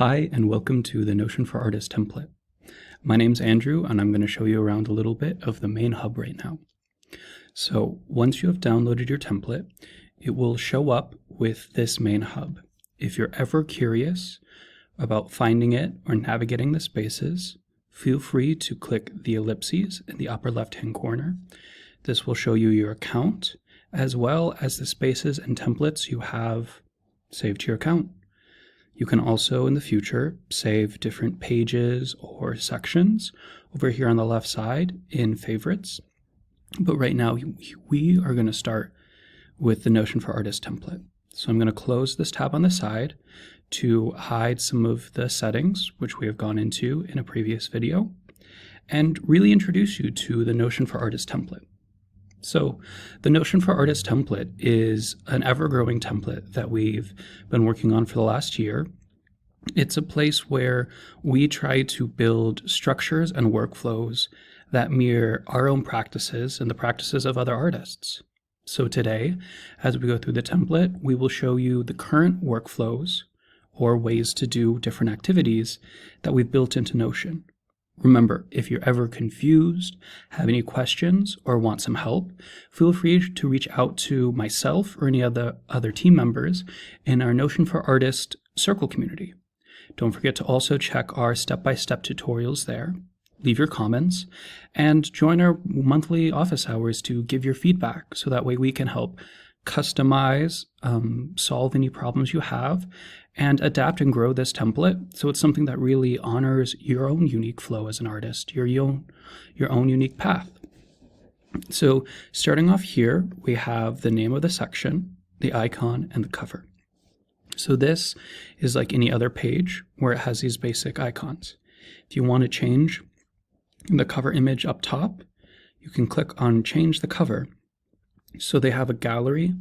Hi, and welcome to the Notion for Artists template. My name's Andrew, and I'm going to show you around a little bit of the main hub right now. So once you have downloaded your template, it will show up with this main hub. If you're ever curious about finding it or navigating the spaces, feel free to click the ellipses in the upper left-hand corner. This will show you your account, as well as the spaces and templates you have saved to your account. You can also, in the future, save different pages or sections over here on the left side in favorites. But right now, we are going to start with the Notion for Artists template. So I'm going to close this tab on the side to hide some of the settings, which we have gone into in a previous video, and really introduce you to the Notion for Artists template. So the Notion for Artists template is an ever-growing template that we've been working on for the last year. It's a place where we try to build structures and workflows that mirror our own practices and the practices of other artists. So today, as we go through the template, we will show you the current workflows or ways to do different activities that we've built into Notion. Remember, if you're ever confused, have any questions, or want some help, feel free to reach out to myself or any other team members in our Notion for Artists Circle community. Don't forget to also check our step-by-step tutorials there, leave your comments, and join our monthly office hours to give your feedback so that way we can help customize, solve any problems you have, and adapt and grow this template so it's something that really honors your own unique flow as an artist, your own unique path. So starting off here, we have the name of the section, the icon, and the cover. So this is like any other page where it has these basic icons. If you want to change the cover image up top, you can click on Change the Cover. So they have a gallery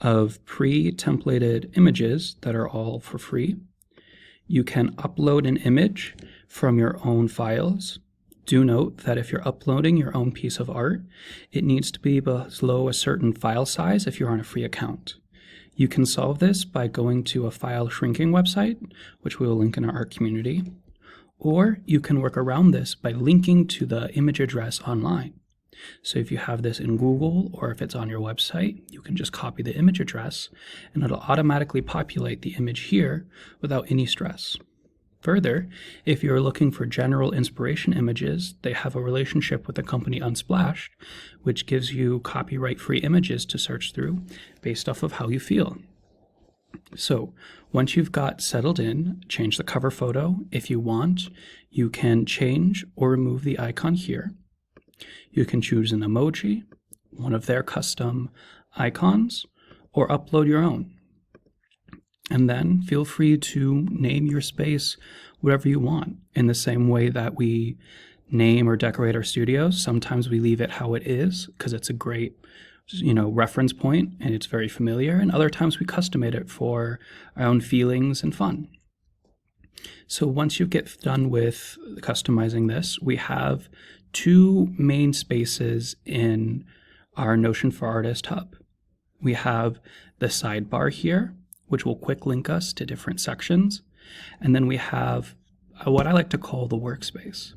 of pre-templated images that are all for free. You can upload an image from your own files. Do note that if you're uploading your own piece of art, it needs to be below a certain file size if you're on a free account. You can solve this by going to a file shrinking website, which we will link in our art community, or you can work around this by linking to the image address online. So if you have this in Google or if it's on your website, you can just copy the image address and it'll automatically populate the image here without any stress. Further, if you're looking for general inspiration images, they have a relationship with the company Unsplash, which gives you copyright-free images to search through based off of how you feel. So once you've got settled in, change the cover photo. If you want, you can change or remove the icon here. You can choose an emoji, one of their custom icons, or upload your own. And then feel free to name your space whatever you want. In the same way that we name or decorate our studios, sometimes we leave it how it is because it's a great, reference point and it's very familiar. And other times we customate it for our own feelings and fun. So once you get done with customizing this, we have two main spaces in our Notion for Artists hub. We have the sidebar here, which will quick link us to different sections. And then we have what I like to call the workspace.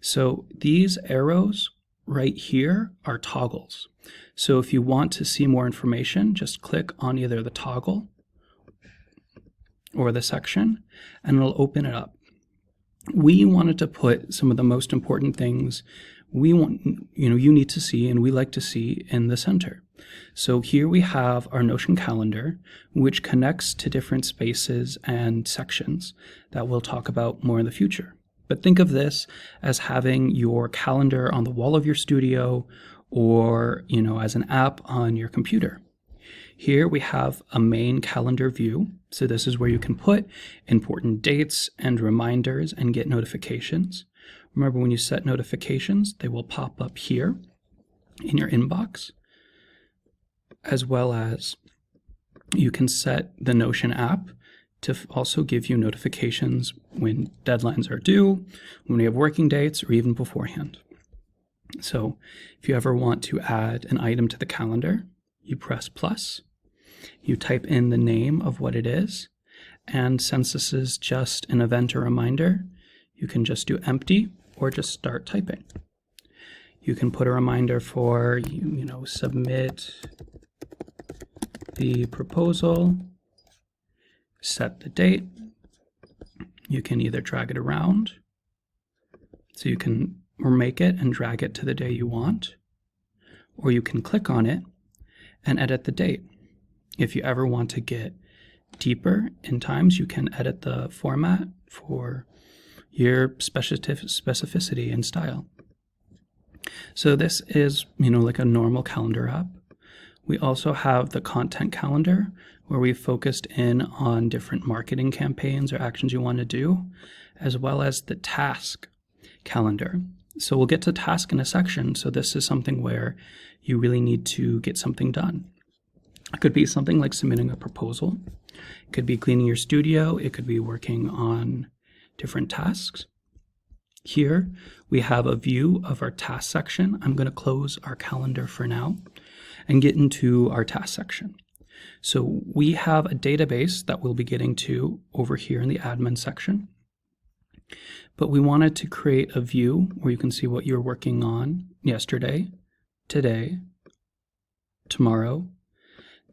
So these arrows right here are toggles. So if you want to see more information, just click on either the toggle or the section, and it'll open it up. We wanted to put some of the most important things you need to see and we like to see in the center. So here we have our Notion calendar, which connects to different spaces and sections that we'll talk about more in the future. But think of this as having your calendar on the wall of your studio or, as an app on your computer. Here we have a main calendar view. So this is where you can put important dates and reminders and get notifications. Remember, when you set notifications, they will pop up here in your inbox, as well as you can set the Notion app to also give you notifications when deadlines are due, when we have working dates, or even beforehand. So if you ever want to add an item to the calendar, you press plus, you type in the name of what it is, And since this is just an event or reminder, you can just do empty or just start typing. You can put a reminder for, submit the proposal, set the date. You can either drag it around, so you can make it and drag it to the day you want, or you can click on it and edit the date. If you ever want to get deeper in times, you can edit the format for your specificity and style. So this is, like a normal calendar app. We also have the content calendar, where we focused in on different marketing campaigns or actions you want to do, as well as the task calendar. So we'll get to task in a section. So this is something where you really need to get something done. It could be something like submitting a proposal. It could be cleaning your studio. It could be working on different tasks. Here we have a view of our task section. I'm going to close our calendar for now and get into our task section. So we have a database that we'll be getting to over here in the admin section. But we wanted to create a view where you can see what you're working on yesterday, today, tomorrow,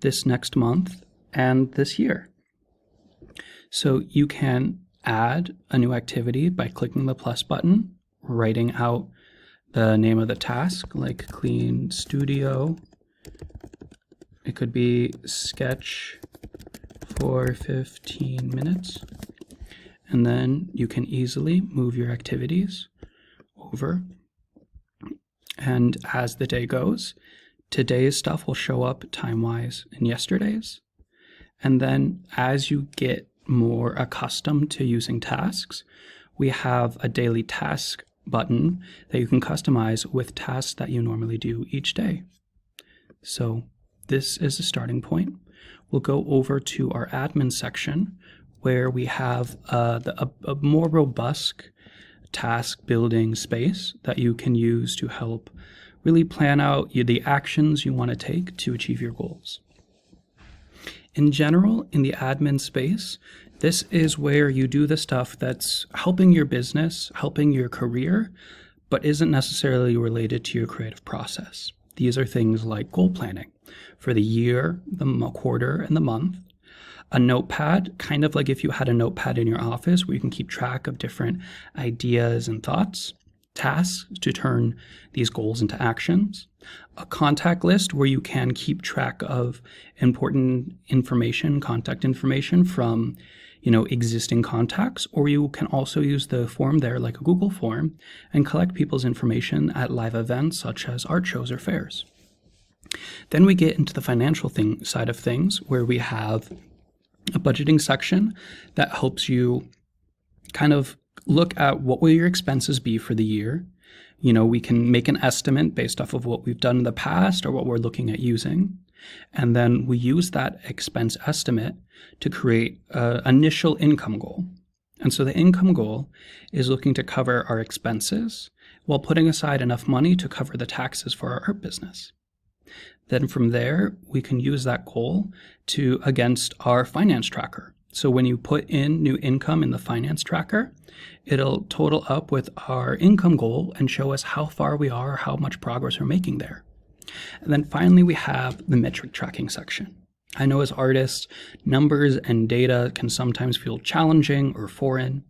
this next month, and this year. So you can add a new activity by clicking the plus button, writing out the name of the task, like clean studio. It could be sketch for 15 minutes. And then you can easily move your activities over. And as the day goes, today's stuff will show up time-wise in yesterday's. And then as you get more accustomed to using tasks, we have a daily task button that you can customize with tasks that you normally do each day. So this is the starting point. We'll go over to our admin section, where we have a more robust task building space that you can use to help really plan out the actions you want to take to achieve your goals. In general, in the admin space, this is where you do the stuff that's helping your business, helping your career, but isn't necessarily related to your creative process. These are things like goal planning for the year, the quarter, and the month. A notepad, kind of like if you had a notepad in your office where you can keep track of different ideas and thoughts, tasks to turn these goals into actions. A contact list where you can keep track of important information, contact information from, existing contacts, or you can also use the form there like a Google form and collect people's information at live events such as art shows or fairs. Then we get into the financial side of things, where we have a budgeting section that helps you kind of look at what will your expenses be for the year. We can make an estimate based off of what we've done in the past or what we're looking at using. And then we use that expense estimate to create an initial income goal. And so the income goal is looking to cover our expenses while putting aside enough money to cover the taxes for our art business. Then from there, we can use that goal against our finance tracker. So when you put in new income in the finance tracker, it'll total up with our income goal and show us how far we are, how much progress we're making there. And then finally, we have the metric tracking section. I know as artists, numbers and data can sometimes feel challenging or foreign,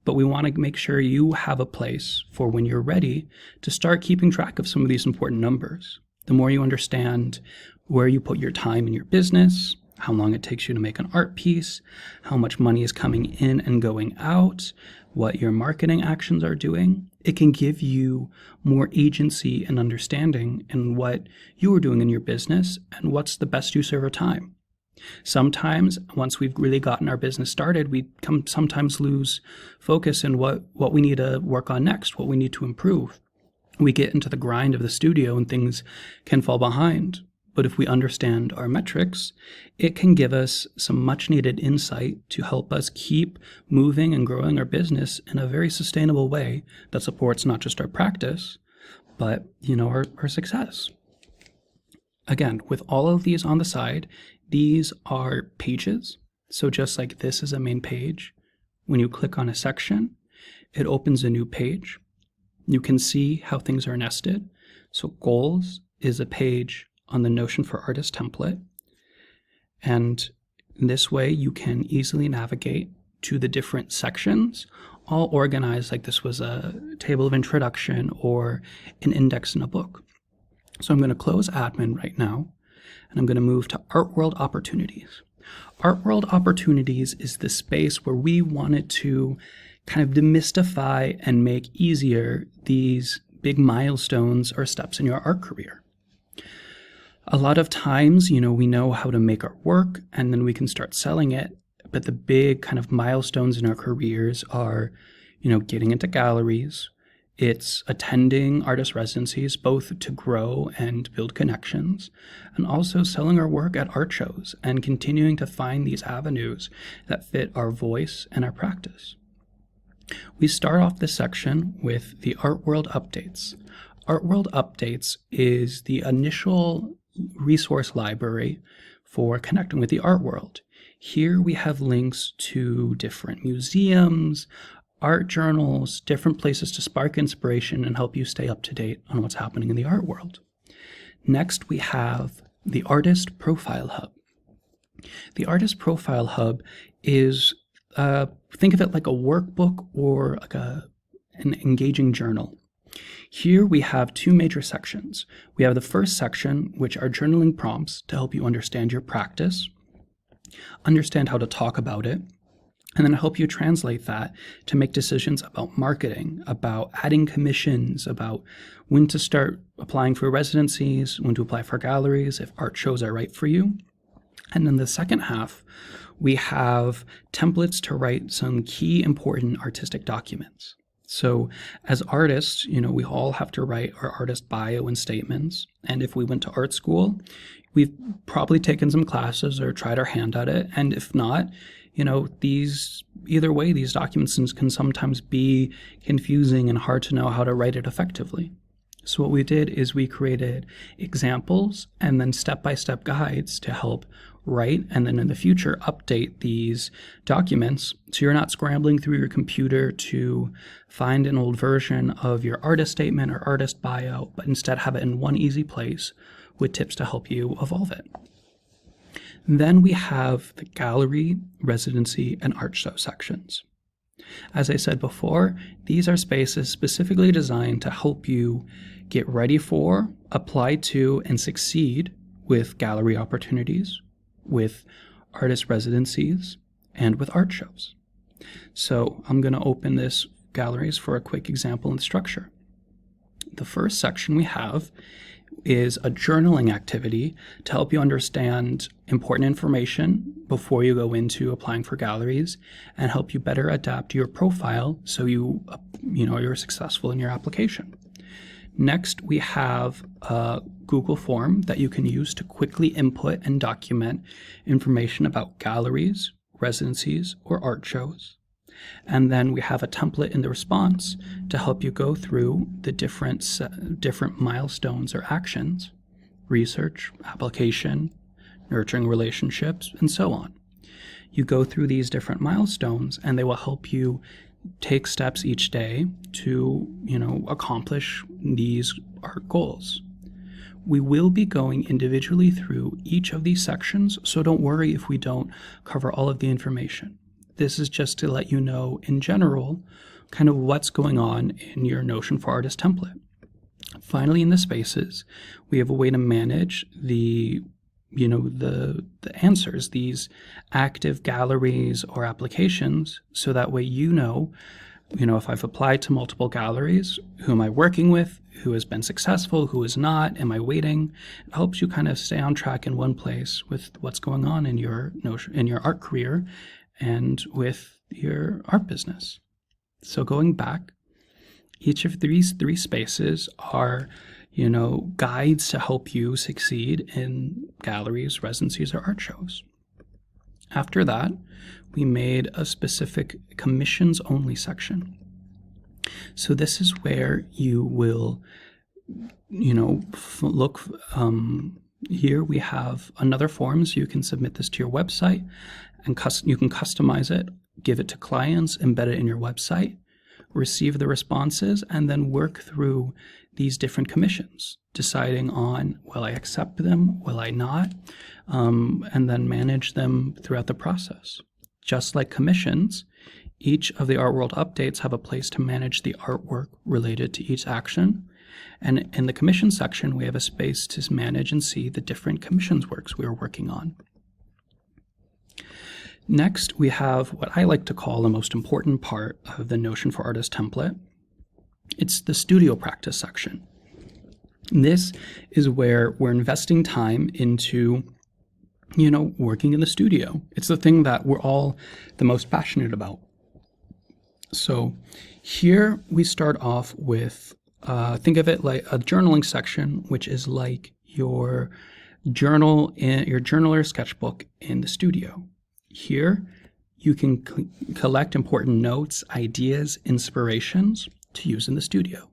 but we want to make sure you have a place for when you're ready to start keeping track of some of these important numbers. The more you understand where you put your time in your business, how long it takes you to make an art piece, how much money is coming in and going out, what your marketing actions are doing, it can give you more agency and understanding in what you are doing in your business and what's the best use of our time. Sometimes, once we've really gotten our business started, we sometimes lose focus in what we need to work on next, what we need to improve. We get into the grind of the studio and things can fall behind. But if we understand our metrics, it can give us some much needed insight to help us keep moving and growing our business in a very sustainable way that supports not just our practice, but our success. Again, with all of these on the side, these are pages So just like this is a main page, when you click on a section, it opens a new page. You can see how things are nested. So goals is a page on the Notion for Artists template. And this way you can easily navigate to the different sections, all organized like this was a table of introduction or an index in a book. So I'm going to close admin right now, and I'm going to move to Art World Opportunities. Art World Opportunities is the space where we wanted to kind of demystify and make easier these big milestones or steps in your art career. A lot of times, we know how to make our work and then we can start selling it. But the big kind of milestones in our careers are, getting into galleries. It's attending artist residencies, both to grow and build connections, and also selling our work at art shows and continuing to find these avenues that fit our voice and our practice. We start off this section with the Art World Updates. Art World Updates is the initial resource library for connecting with the art world. Here we have links to different museums, art journals, different places to spark inspiration and help you stay up to date on what's happening in the art world. Next, we have the Artist Profile Hub. The Artist Profile Hub is, think of it like a workbook or like an engaging journal. Here we have two major sections. We have the first section, which are journaling prompts to help you understand your practice, understand how to talk about it, and then help you translate that to make decisions about marketing, about adding commissions, about when to start applying for residencies, when to apply for galleries, if art shows are right for you. And then the second half, we have templates to write some key important artistic documents. So as artists, we all have to write our artist bio and statements. And if we went to art school, we've probably taken some classes or tried our hand at it. And if not, either way, these documents can sometimes be confusing and hard to know how to write it effectively. So what we did is we created examples and then step-by-step guides to help write and then in the future update these documents so you're not scrambling through your computer to find an old version of your artist statement or artist bio, but instead have it in one easy place with tips to help you evolve it. Then we have the gallery, residency, and art show sections. As I said before, these are spaces specifically designed to help you get ready for, apply to, and succeed with gallery opportunities, with artist residencies, and with art shows. So I'm going to open this galleries for a quick example and structure. The first section we have is a journaling activity to help you understand important information before you go into applying for galleries and help you better adapt your profile so you're successful in your application. Next, we have a Google form that you can use to quickly input and document information about galleries, residencies, or art shows. And then we have a template in the response to help you go through the different milestones or actions: research, application, nurturing relationships, and so on. You go through these different milestones and they will help you take steps each day to, accomplish these art goals. We will be going individually through each of these sections, so don't worry if we don't cover all of the information. This is just to let you know in general kind of what's going on in your Notion for Artists template. Finally, in the spaces, we have a way to manage the answers, these active galleries or applications, so that way if I've applied to multiple galleries, who am I working with, who has been successful, who is not, am I waiting? It helps you kind of stay on track in one place with what's going on in your art career and with your art business. So going back, each of these three spaces are guides to help you succeed in galleries, residencies, or art shows. After that, we made a specific commissions only section. So this is where you will, look. Here we have another form, so you can submit this to your website. and you can customize it, give it to clients, embed it in your website, receive the responses, and then work through these different commissions, deciding on, will I accept them, will I not, and then manage them throughout the process. Just like commissions, each of the Art World updates have a place to manage the artwork related to each action. And in the commission section, we have a space to manage and see the different commissions works we are working on. Next, we have what I like to call the most important part of the Notion for Artists template. It's the studio practice section. This is where we're investing time into, working in the studio. It's the thing that we're all the most passionate about. So here we start off with, think of it like a journaling section, which is like your journal or sketchbook in the studio. Here you can collect important notes, ideas, inspirations to use in the studio.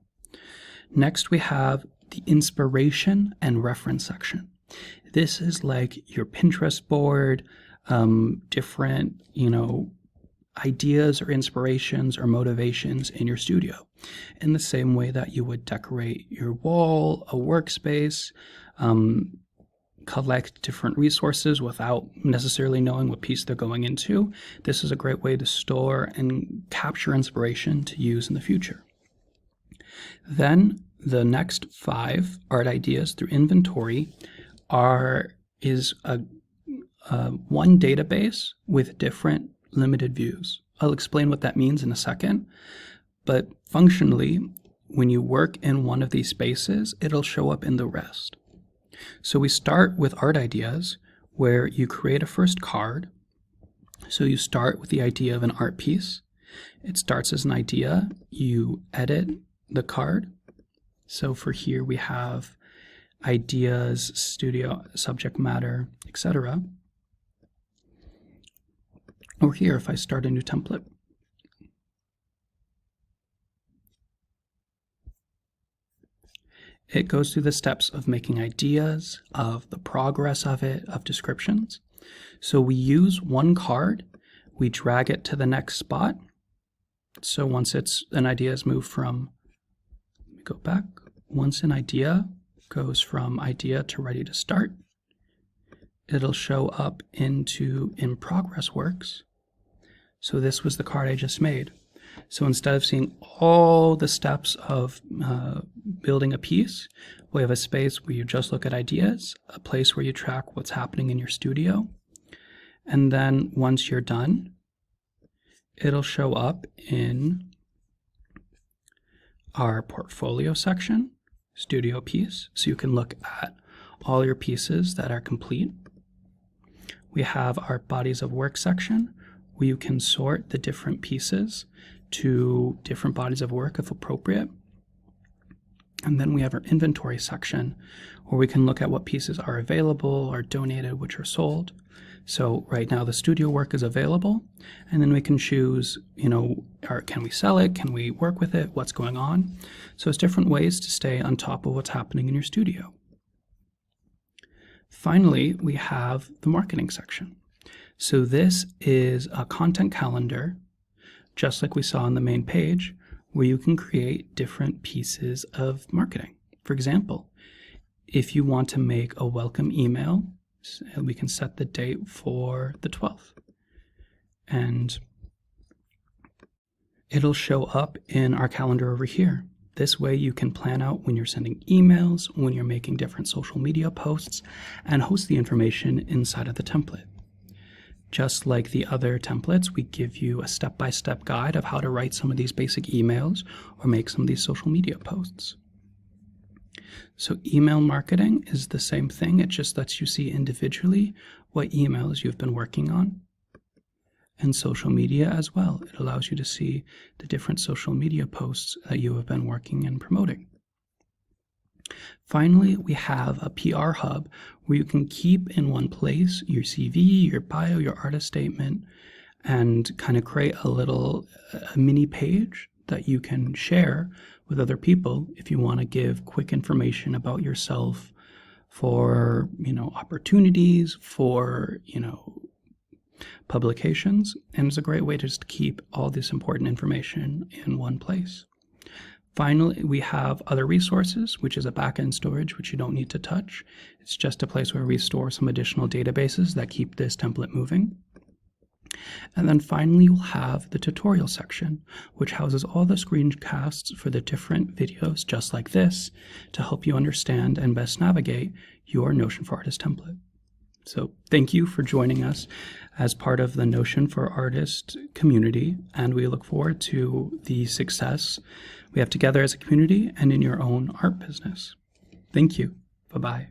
Next, we have the inspiration and reference section. This is like your Pinterest board, different, ideas or inspirations or motivations in your studio. In the same way that you would decorate your wall, a workspace, collect different resources without necessarily knowing what piece they're going into. This is a great way to store and capture inspiration to use in the future. Then the next 5 art ideas through inventory is one database with different limited views. I'll explain what that means in a second, but functionally, when you work in one of these spaces, it'll show up in the rest. So we start with art ideas, where you create a first card. So you start with the idea of an art piece. It starts as an idea. You edit the card. So for here we have ideas, studio, subject matter, etc. Or here, if I start a new template, it goes through the steps of making ideas, of the progress of it, of descriptions. So we use one card, we drag it to the next spot. So once an idea is moved from, let me go back, once an idea goes from idea to ready to start, it'll show up in progress works. So this was the card I just made. So instead of seeing all the steps of building a piece, we have a space where you just look at ideas, a place where you track what's happening in your studio. And then once you're done, it'll show up in our portfolio section, studio piece. So you can look at all your pieces that are complete. We have our bodies of work section, where you can sort the different pieces to different bodies of work if appropriate. And then we have our inventory section, where we can look at what pieces are available, are donated, which are sold. So right now the studio work is available, and then we can choose, can we sell it? Can we work with it? What's going on? So it's different ways to stay on top of what's happening in your studio. Finally, we have the marketing section. So this is a content calendar, just like we saw on the main page, where you can create different pieces of marketing. For example, if you want to make a welcome email, we can set the date for the 12th. And it'll show up in our calendar over here. This way you can plan out when you're sending emails, when you're making different social media posts, and host the information inside of the template. Just like the other templates, we give you a step-by-step guide of how to write some of these basic emails or make some of these social media posts. So email marketing is the same thing. It just lets you see individually what emails you've been working on. And social media as well. It allows you to see the different social media posts that you have been working and promoting. Finally, we have a PR hub where you can keep in one place your CV, your bio, your artist statement, and kind of create a mini page that you can share with other people if you want to give quick information about yourself for, opportunities, for, publications, and it's a great way to just keep all this important information in one place. Finally, we have other resources, which is a backend storage, which you don't need to touch. It's just a place where we store some additional databases that keep this template moving. And then finally, you'll have the tutorial section, which houses all the screencasts for the different videos just like this to help you understand and best navigate your Notion for Artists template. So thank you for joining us as part of the Notion for Artists community, and we look forward to the success we have together as a community and in your own art business. Thank you. Bye-bye.